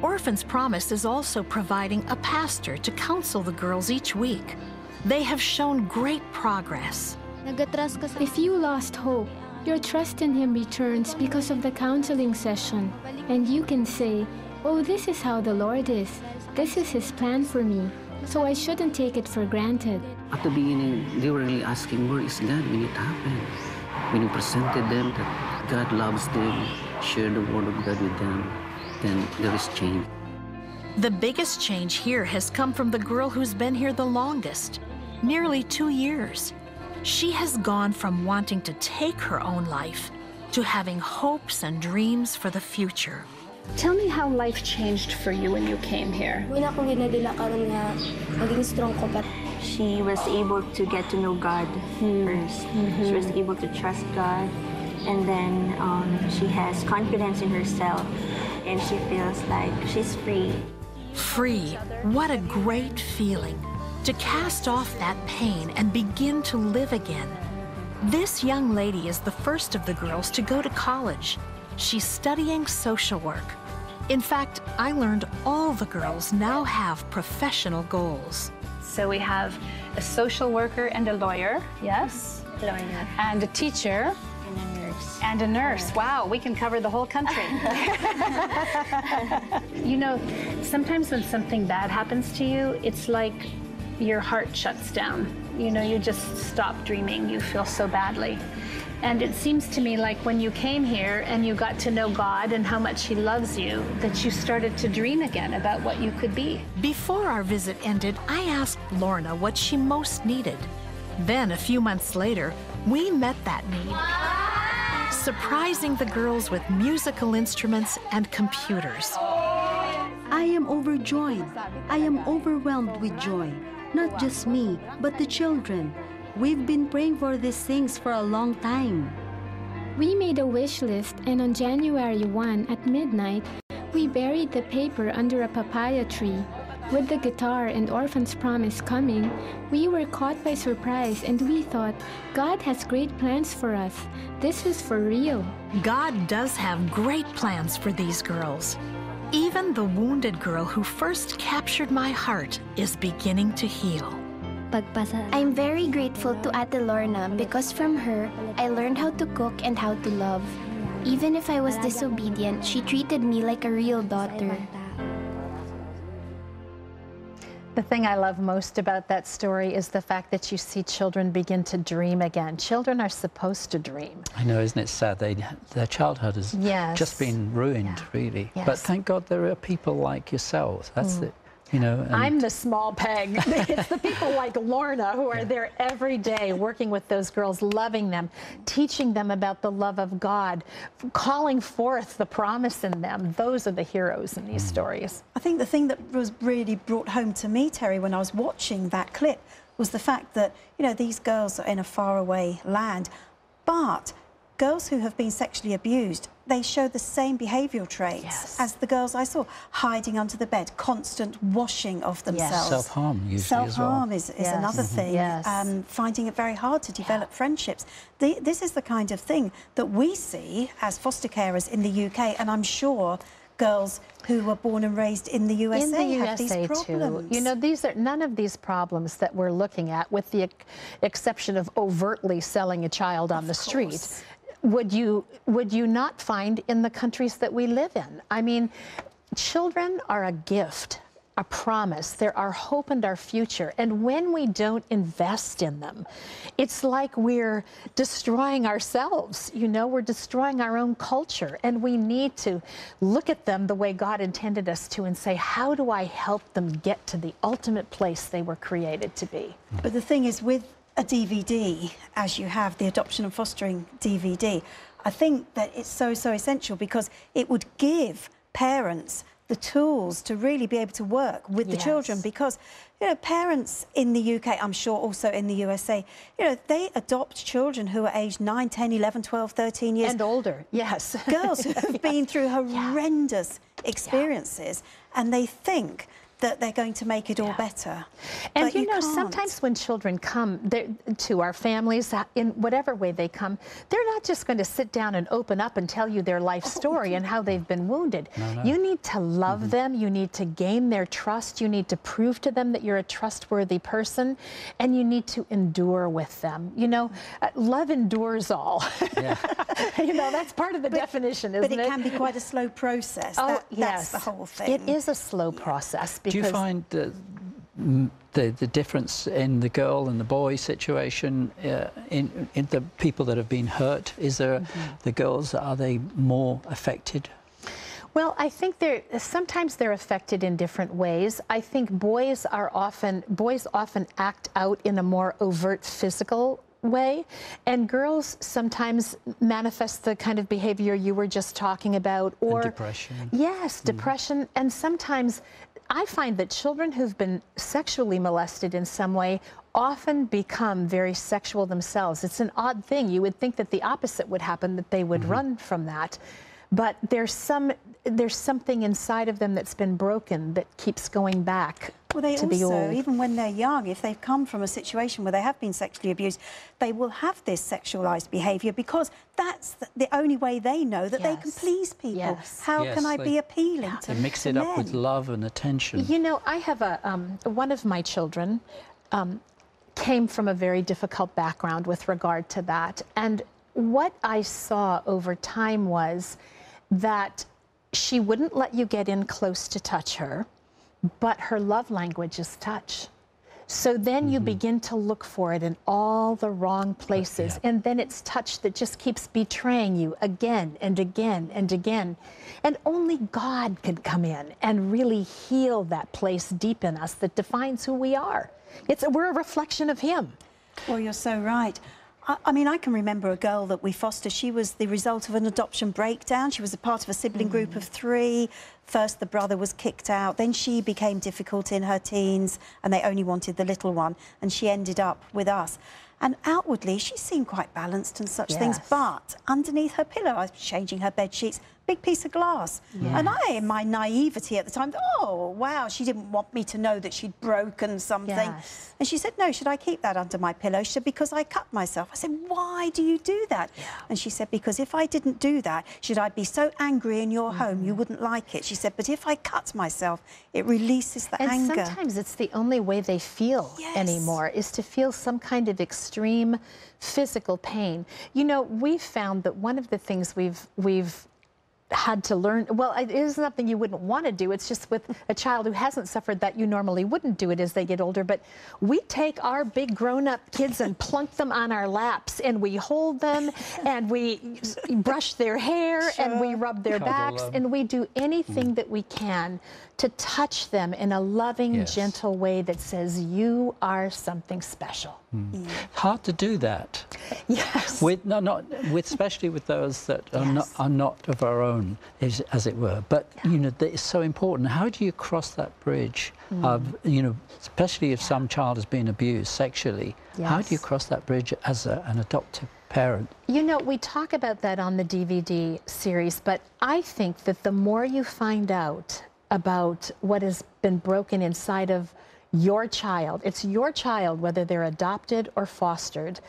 Orphans Promise is also providing a pastor to counsel the girls each week. They have shown great progress. If you lost hope, your trust in Him returns because of the counseling session. And you can say, oh, this is how the Lord is. This is His plan for me. So I shouldn't take it for granted. At the beginning, they were really asking, where is God when it happened? When you presented them that God loves them, share the word of God with them, then there is change. The biggest change here has come from the girl who's been here the longest, nearly 2 years. She has gone from wanting to take her own life to having hopes and dreams for the future. Tell me how life changed for you when you came here. She was able to get to know God first. She was able to trust God. And then she has confidence in herself. And she feels like she's free. Free. What a great feeling. To cast off that pain and begin to live again. This young lady is the first of the girls to go to college. She's studying social work. In fact, I learned all the girls now have professional goals. So we have a social worker and a lawyer, yes? Lawyer. And a teacher. And a nurse. And a nurse. Wow, we can cover the whole country. You know, sometimes when something bad happens to you, it's like your heart shuts down. You know, you just stop dreaming. You feel so badly. And it seems to me like when you came here and you got to know God and how much He loves you, that you started to dream again about what you could be. Before our visit ended, I asked Lorna what she most needed. Then, a few months later, we met that need, surprising the girls with musical instruments and computers. I am am overjoyed. I am overwhelmed with joy. Not just me, but the children. We've been praying for these things for a long time. We made a wish list, and on January 1 at midnight, we buried the paper under a papaya tree. With the guitar and Orphan's Promise coming, we were caught by surprise and we thought, God has great plans for us. This is for real. God does have great plans for these girls. Even the wounded girl who first captured my heart is beginning to heal. I'm very grateful to Ate Lorna because from her, I learned how to cook and how to love. Even if I was disobedient, she treated me like a real daughter. The thing I love most about that story is the fact that you see children begin to dream again. Children are supposed to dream. I know, isn't it sad? Their childhood has just been ruined, really. Yes. But thank God there are people like yourselves. That's it. You know, I'm the small peg. It's the people like Lorna who are there every day working with those girls, loving them, teaching them about the love of God, calling forth the promise in them. Those are the heroes in these stories. I think the thing that was really brought home to me, Terry, when I was watching that clip was the fact that, you know, these girls are in a faraway land, but girls who have been sexually abused, they show the same behavioural traits as the girls I saw, hiding under the bed, constant washing of themselves. Self-harm usually as well. Self-harm is another thing. Finding it very hard to develop friendships. This is the kind of thing that we see as foster carers in the UK, and I'm sure girls who were born and raised in the USA have these problems. Too. You know, these are none of these problems that we're looking at, with the exception of overtly selling a child on the street, would you not find in the countries that we live in. I mean, children are a gift, a promise. They're our hope and our future. And when we don't invest in them, it's like we're destroying ourselves. You know, we're destroying our own culture. And we need to look at them the way God intended us to and say, how do I help them get to the ultimate place they were created to be? But the thing is, with a DVD, as you have the Adoption and Fostering DVD, I think that it's so essential because it would give parents the tools to really be able to work with the children, because, you know, parents in the UK, I'm sure also in the USA, you know, they adopt children who are aged 9, 10, 11, 12, 13 years. And older, yes. Girls who have been through horrendous experiences, and they think that they're going to make it all better. And but you know, sometimes when children come to our families, in whatever way they come, they're not just going to sit down and open up and tell you their life story and how they've been wounded. No. You need to love them, you need to gain their trust, you need to prove to them that you're a trustworthy person, and you need to endure with them. You know, love endures all. You know, that's part of the definition, isn't it? But it can be quite a slow process. That's the whole thing. It is a slow process. Do you find the difference in the girl and the boy situation in the people that have been hurt? Is there the girls, are they more affected? Well, I think sometimes they're affected in different ways. I think boys often act out in a more overt physical way, and girls sometimes manifest the kind of behavior you were just talking about, or depression. Yes, depression. And sometimes I find that children who've been sexually molested in some way often become very sexual themselves. It's an odd thing. You would think that the opposite would happen, that they would run from that. But there's something inside of them that's been broken that keeps going back. Well, they to the also, old. even when they're young, if they've come from a situation where they have been sexually abused, they will have this sexualized behavior because that's the only way they know that they can please people. How can I be appealing to They mix it up with love and attention. You know, I have one of my children came from a very difficult background with regard to that. And what I saw over time was that she wouldn't let you get in close to touch her, but her love language is touch. So then you begin to look for it in all the wrong places. And then it's touch that just keeps betraying you again and again and again. And only God can come in and really heal that place deep in us that defines who we are. We're a reflection of Him. Well, you're so right. I mean, I can remember a girl that we fostered. She was the result of an adoption breakdown. She was a part of a sibling group of 3, first the brother was kicked out, then she became difficult in her teens, and they only wanted the little one, and she ended up with us. And outwardly, she seemed quite balanced and such things, but underneath her pillow, I was changing her bed sheets, big piece of glass. And I, in my naivety at the time, thought, oh, wow, she didn't want me to know that she'd broken something. And she said, no, should I keep that under my pillow? She said, because I cut myself. I said, why do you do that? And she said, because if I didn't do that, should I be so angry in your home, you wouldn't like it. She said, but if I cut myself, it releases the anger. And sometimes it's the only way they feel anymore, is to feel some kind of extreme physical pain. You know, we've found that one of the things we've had to learn, well, it is something you wouldn't want to do. It's just with a child who hasn't suffered that, you normally wouldn't do it as they get older. But we take our big grown-up kids and plunk them on our laps, and we hold them, and we brush their hair, and we rub their backs, and we do anything that we can to touch them in a loving, gentle way that says, you are something special. Hard to do that. With especially with those that are not of our own, as it were. But you know, it's so important. How do you cross that bridge of, you know, especially if some child has been abused sexually? How do you cross that bridge as an adoptive parent? You know, we talk about that on the DVD series, but I think that the more you find out about what has been broken inside of your child, it's your child, whether they're adopted or fostered,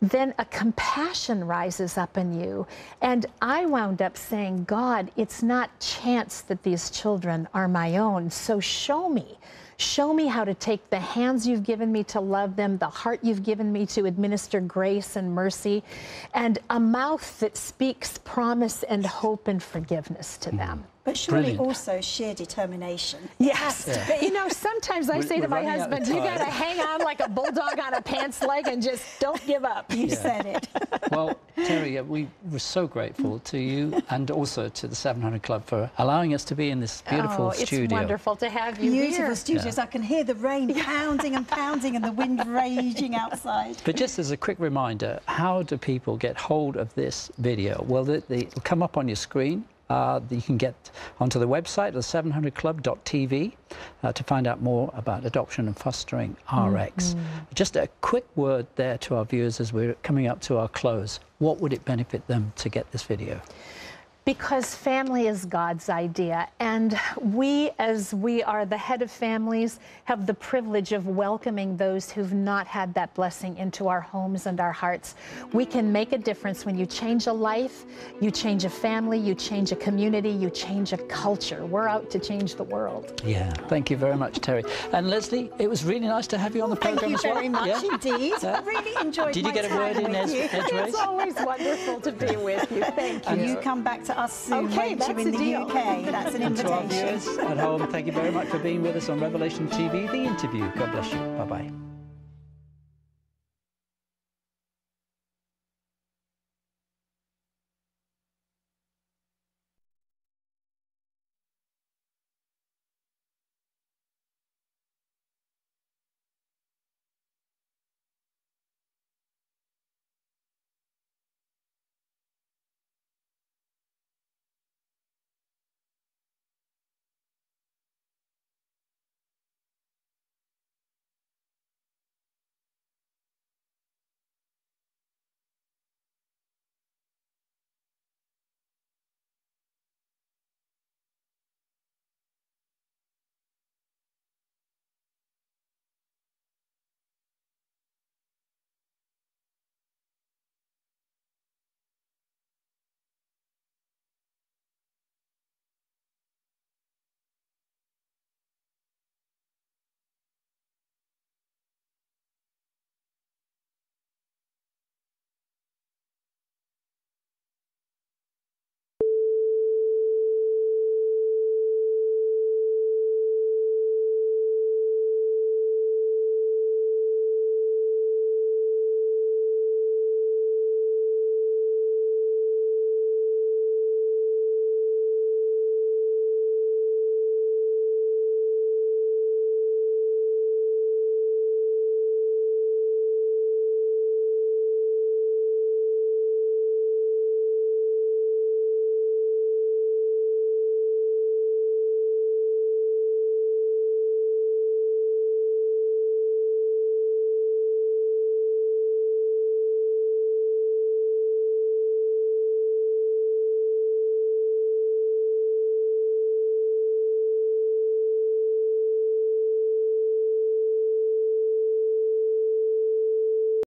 then a compassion rises up in you. And I wound up saying, God, it's not chance that these children are my own, so show me. Show me how to take the hands you've given me to love them, the heart you've given me to administer grace and mercy, and a mouth that speaks promise and hope and forgiveness to them. But surely also sheer determination. But you know, sometimes I say to my husband, you got to hang on like a bulldog on a pants leg and just don't give up. You said it. Well, Terry, we were so grateful to you and also to the 700 Club for allowing us to be in this beautiful studio. It's wonderful to have you Beautiful here. studios. I can hear the rain pounding and pounding and the wind raging outside. But just as a quick reminder, how do people get hold of this video? Well, it'll come up on your screen. You can get onto the website, the 700club.tv, to find out more about adoption and fostering RX. Just a quick word there to our viewers as we're coming up to our close. What would it benefit them to get this video? Because family is God's idea, and we, as we are the head of families, have the privilege of welcoming those who've not had that blessing into our homes and our hearts. We can make a difference when you change a life, you change a family, you change a community, you change a culture. We're out to change the world. Yeah, thank you very much, Terry. And Leslie, it was really nice to have you on the program as well. Thank you very much indeed. I really enjoyed Did you get a word in edgeways? It's always wonderful to be with you. Thank you. And you come back to us soon, won't you, in the UK? That's an And to our invitation. viewers at home, thank you very much for being with us on Revelation TV, The Interview. God bless you. Bye-bye.